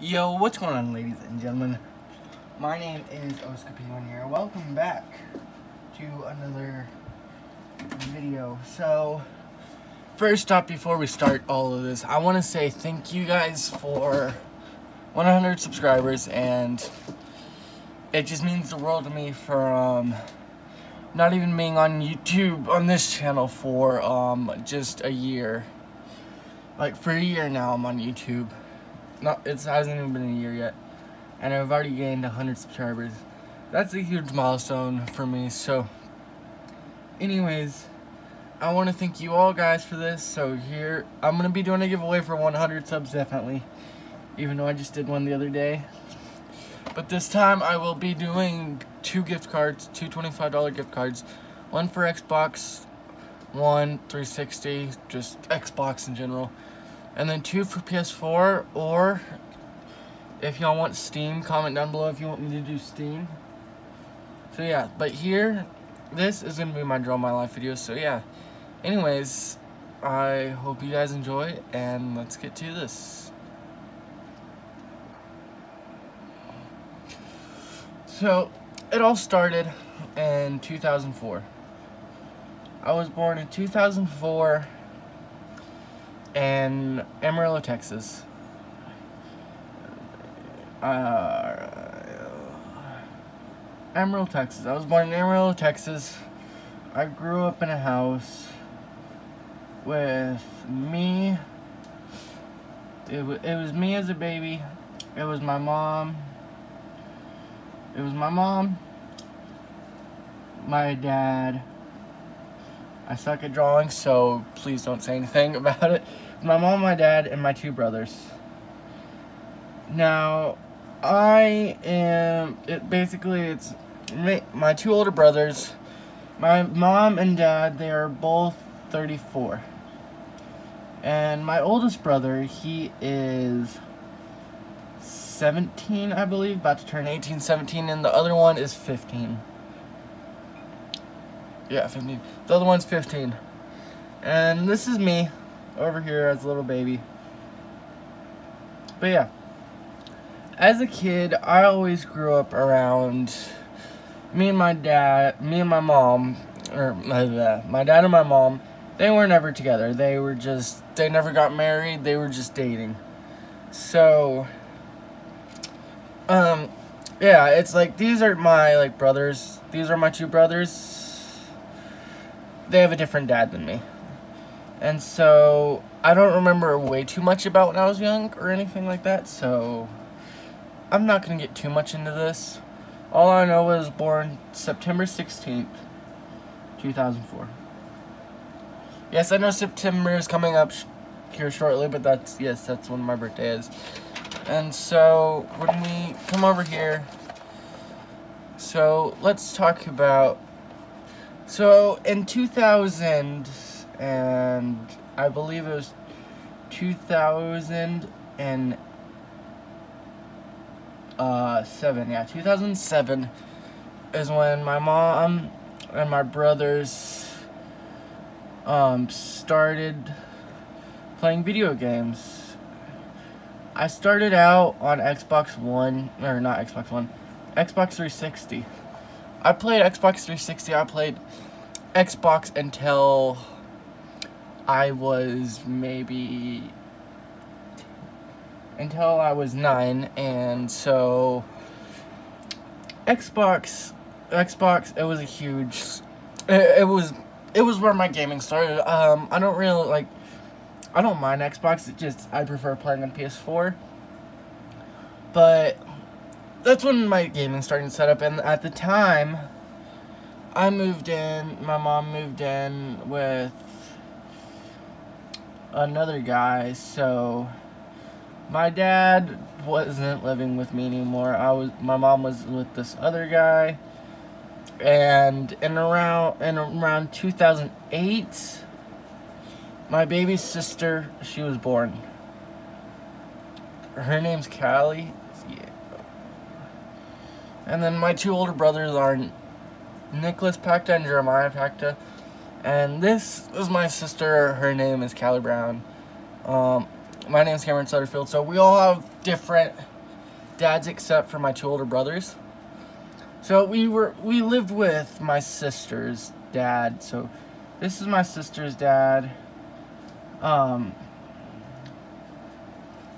Yo, what's going on, ladies and gentlemen? My name is Oscar here. Welcome back to another video. So, first off, before we start all of this, I want to say thank you guys for 100 subscribers, and it just means the world to me for not even being on YouTube on this channel for just a year. Like, for a year now, I'm on YouTube. It hasn't even been a year yet, and I've already gained 100 subscribers. That's a huge milestone for me. So anyways, I want to thank you all guys for this. So here, I'm going to be doing a giveaway for 100 subs, definitely, even though I just did one the other day. But this time I will be doing two gift cards, two $25 gift cards, one for Xbox One, 360, just Xbox in general, and then two for PS4, or if y'all want Steam, comment down below if you want me to do Steam. So yeah, but here, this is going to be my Draw My Life video, so yeah. Anyways, I hope you guys enjoy, and let's get to this. So, it all started in 2004. I was born in 2004 in Amarillo, Texas. Amarillo, Texas. I was born in Amarillo, Texas. I grew up in a house with me. It was me as a baby. It was my mom. My dad. I suck at drawing, so please don't say anything about it. My mom, my dad, and my two brothers. Now, it's my two older brothers. My mom and dad, they are both 34. And my oldest brother, he is 17, I believe, about to turn 18, 17, and the other one is 15. Yeah, 15. The other one's 15. And this is me over here as a little baby. But yeah, as a kid, I always grew up around me and my dad, my dad and my mom. They were never together. They never got married. They were just dating. So, yeah, it's like, these are my, brothers. These are my two brothers. They have a different dad than me. And so, I don't remember way too much about when I was young or anything like that, so I'm not going to get too much into this. All I know was born September 16th, 2004. Yes, I know September is coming up here shortly, but that's when my birthday is. And so, when we come over here, so let's talk about, so in 2000, and I believe it was 2007, 2007 is when my mom and my brothers started playing video games. I started out on Xbox 360. I played Xbox 360. I played Xbox until I was 9, and so Xbox, it was a huge, it was where my gaming started. I don't mind Xbox, I prefer playing on PS4, but that's when my gaming started set up. And at the time, my mom moved in with another guy, so my dad wasn't living with me anymore. My mom was with this other guy, and in around 2008, my baby sister, she was born. Her name's Callie. Yeah. And then my two older brothers are Nicholas Pacta and Jeremiah Pacta. And this is my sister. Her name is Callie Brown. my name's Cameron Sutterfield. So we all have different dads except for my 2 older brothers. So we lived with my sister's dad. So this is my sister's dad.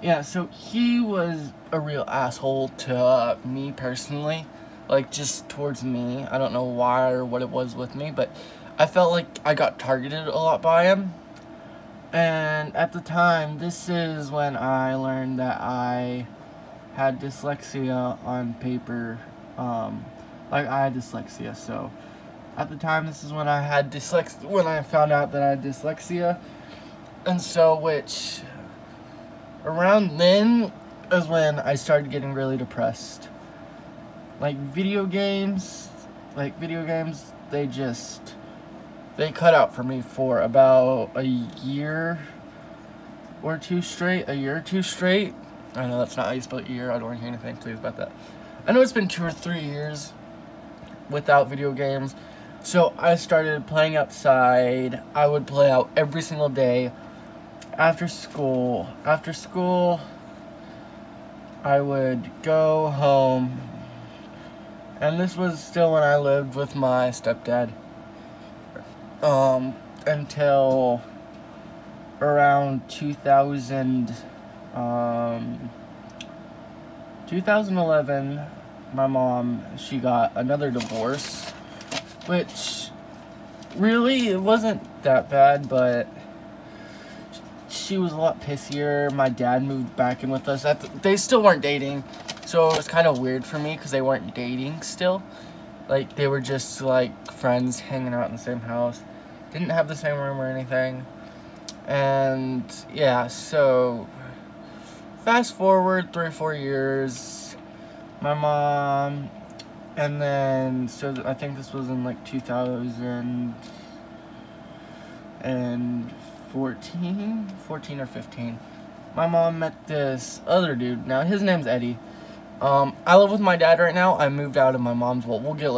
Yeah, so he was a real asshole to me personally, like just towards me. I don't know why or what it was with me, but I felt like I got targeted a lot by him. And at the time, this is when I learned that I had dyslexia on paper. Like I had dyslexia, so at the time, this is when I had dyslexia, when I found out that I had dyslexia. And so, which around then is when I started getting really depressed. Like video games, they cut out for me for about a year or two straight. I know that's not how you spell year. I don't want to hear anything, please, about that. I know it's been 2 or 3 years without video games. So I started playing outside. I would play out every single day. After school, I would go home, and this was still when I lived with my stepdad, until around 2011, my mom, she got another divorce, which really, it wasn't that bad, but she was a lot pissier. My dad moved back in with us. They still weren't dating, so it was kind of weird for me because they weren't dating still. Like, they were just, like, friends hanging out in the same house. Didn't have the same room or anything. And, yeah, so fast forward 3 or 4 years, my mom, and then, so I think this was in, like, 2014 or 15. My mom met this other dude. Now, his name's Eddie. I live with my dad right now. I moved out of my mom's. Well, we'll get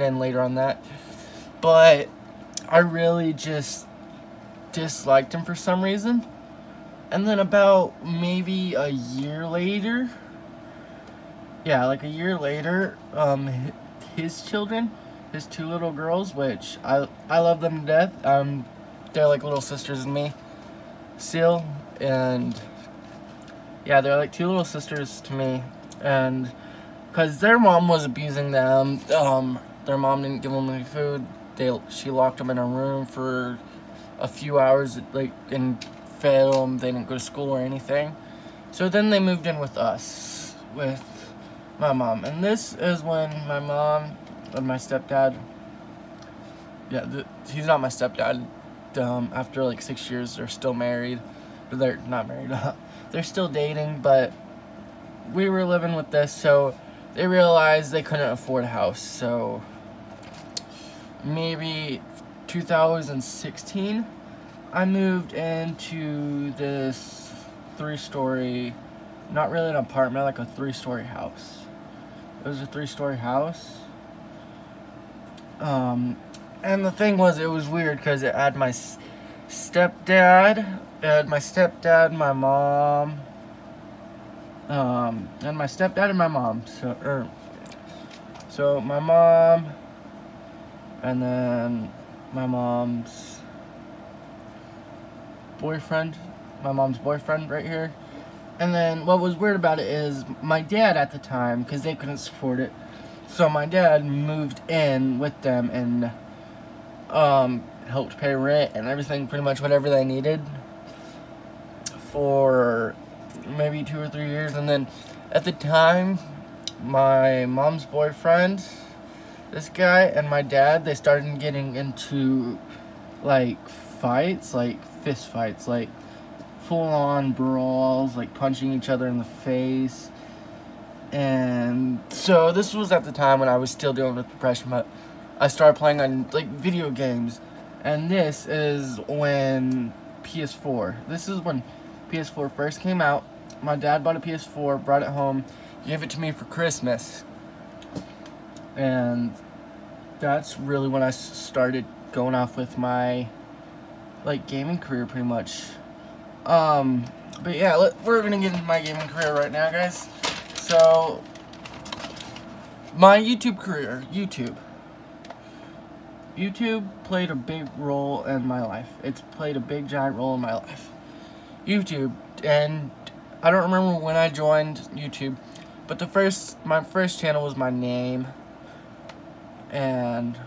in later on that. But I really just disliked him for some reason. And then about maybe a year later, his children, his 2 little girls, which I love them to death. They're like little sisters in me still, and yeah, they're like 2 little sisters to me. And because their mom was abusing them, their mom didn't give them any food. She locked them in a room for a few hours, like, and fed them. They didn't go to school or anything. So then they moved in with us, with my mom. And this is when my mom and my stepdad, he's not my stepdad. After like 6 years, they're still married. They're not married. They're still dating, but we were living with this, so they realized they couldn't afford a house. So maybe 2016, I moved into this 3-story, not really an apartment, like a 3-story house. It was a 3-story house. And the thing was, it was weird because it had my stepdad, my mom, and my stepdad and my mom. So my mom, and then my mom's boyfriend right here. And then what was weird about it is my dad at the time, because they couldn't support it, so my dad moved in with them and helped pay rent and everything, pretty much whatever they needed, for maybe 2 or 3 years. And then at the time, my mom's boyfriend, this guy, and my dad, they started getting into like fights, like fist fights, like full-on brawls, like punching each other in the face. And so this was at the time when I was still dealing with depression, but I started playing on like video games. And this is when this is when PS4 first came out. My dad bought a PS4, brought it home, gave it to me for Christmas. And that's really when I started going off with my like gaming career, pretty much. But yeah, we're gonna get into my gaming career right now, guys. So, my YouTube career, YouTube played a big role in my life. It's played a big, giant role in my life. YouTube, and I don't remember when I joined YouTube, but my first channel was my name, and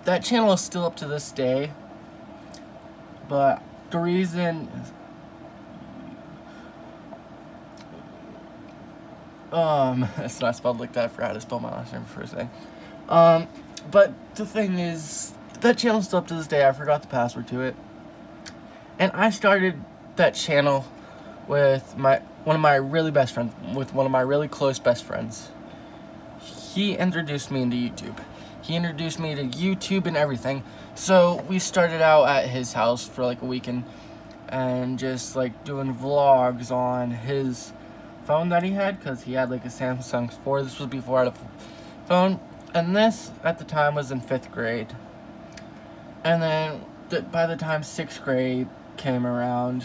that channel is still up to this day. But the reason, it's not spelled like that. I forgot to spell my last name for a second. But the thing is, that channel's still up to this day. I forgot the password to it, and I started that channel with one of my really close best friends. He introduced me into YouTube. He introduced me to YouTube and everything. So we started out at his house for like a weekend and just like doing vlogs on his phone that he had, because he had like a Samsung 4. This was before I had a phone, and this at the time was in 5th grade. And then by the time 6th grade came around,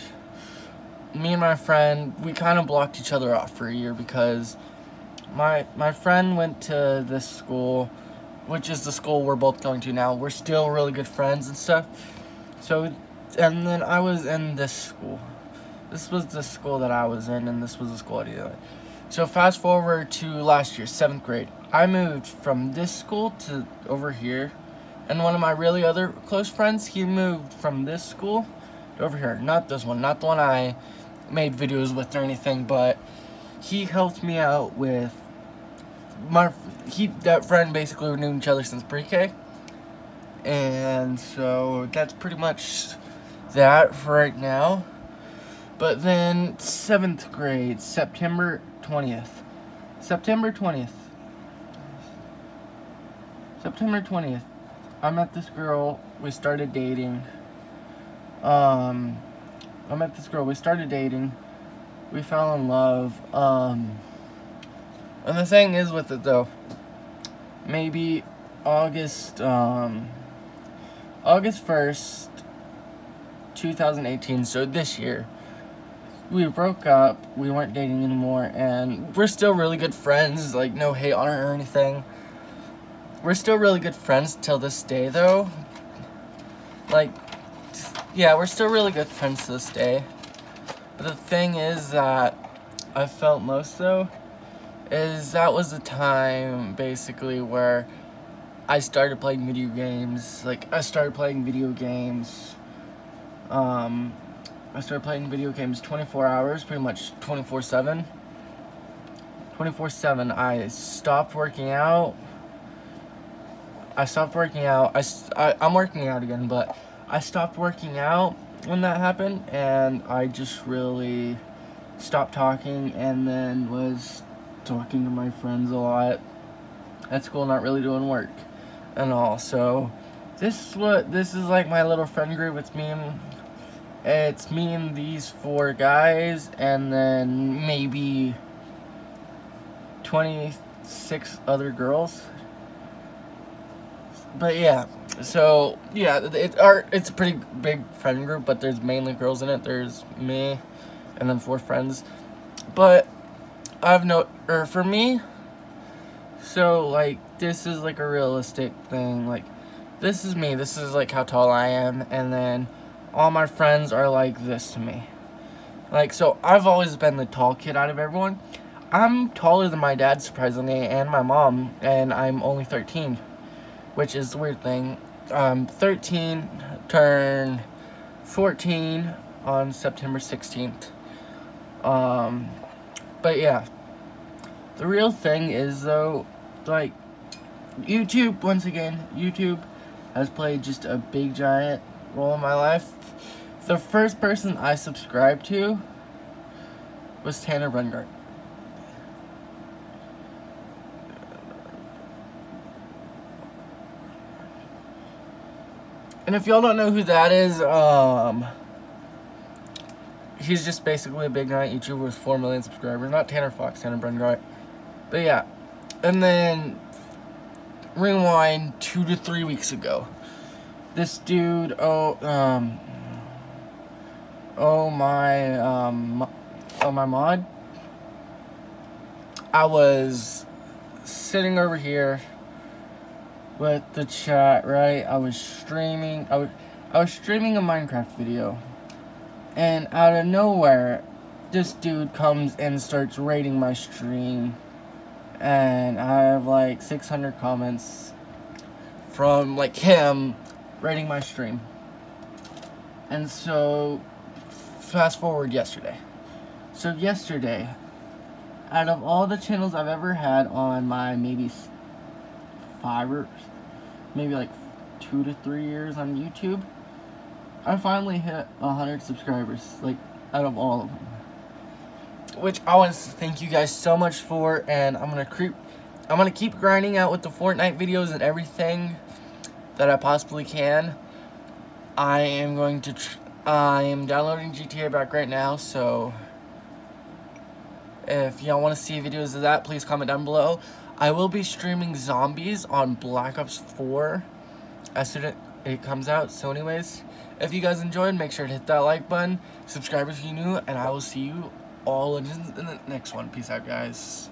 me and my friend, we kind of blocked each other off for a year, because my friend went to this school, which is the school we're both going to now. We're still really good friends and stuff. So, and then I was in this school. This was the school that I was in, and this was the school I did. So fast forward to last year, 7th grade. I moved from this school to over here, and one of my really other close friends, he moved from this school to over here. Not this one, not the one I made videos with or anything, but he helped me out with that friend. Basically, we knew each other since pre-K, and so that's pretty much that for right now. But then 7th grade, September 20th, I met this girl. We started dating. We fell in love. And the thing is with it though, maybe August 1st, 2018, so this year, we broke up. We weren't dating anymore, and we're still really good friends. Like, no hate on her or anything. We're still really good friends till this day though. Like, yeah, we're still really good friends to this day. But the thing is that I felt most though, is that was the time basically where I started playing video games. Like, I started playing video games 24 hours, pretty much 24/7. I stopped working out. I'm working out again, but I stopped working out when that happened, and I just really stopped talking, and then was talking to my friends a lot at school, not really doing work and all. So this is like my little friend group. It's me and these 4 guys, and then maybe 26 other girls. But yeah, so yeah, it's a pretty big friend group, but there's mainly girls in it. There's me and then 4 friends. But for me, so like, this is like a realistic thing. Like, this is me. This is like how tall I am, and then all my friends are like this to me. Like, so I've always been the tall kid out of everyone. I'm taller than my dad, surprisingly, and my mom, and I'm only 13, which is the weird thing. 13, turn 14 on September 16th. But yeah, the real thing is though, like, YouTube, once again, YouTube has played just a big giant role in my life. The first person I subscribed to was Tanner Brungart. And if y'all don't know who that is, he's just basically a big giant YouTuber with 4 million subscribers. Not Tanner Fox, Tanner Brungart. But yeah. And then rewind 2 to 3 weeks ago. This dude, oh my mod, I was sitting over here with the chat, right? I was streaming a Minecraft video, and out of nowhere this dude comes and starts rating my stream, and I have like 600 comments from like him rating my stream. And so fast forward yesterday. So yesterday, out of all the channels I've ever had on my maybe 5 or maybe like 2 to 3 years on YouTube, I finally hit 100 subscribers, like out of all of them. Which I want to thank you guys so much for, and I'm gonna keep grinding out with the Fortnite videos and everything that I possibly can. I am downloading GTA back right now, so if y'all want to see videos of that, please comment down below. I will be streaming zombies on Black Ops 4 as soon as it comes out. So anyways, if you guys enjoyed, make sure to hit that like button, subscribe if you're new, and I will see you all in the next one. Peace out, guys.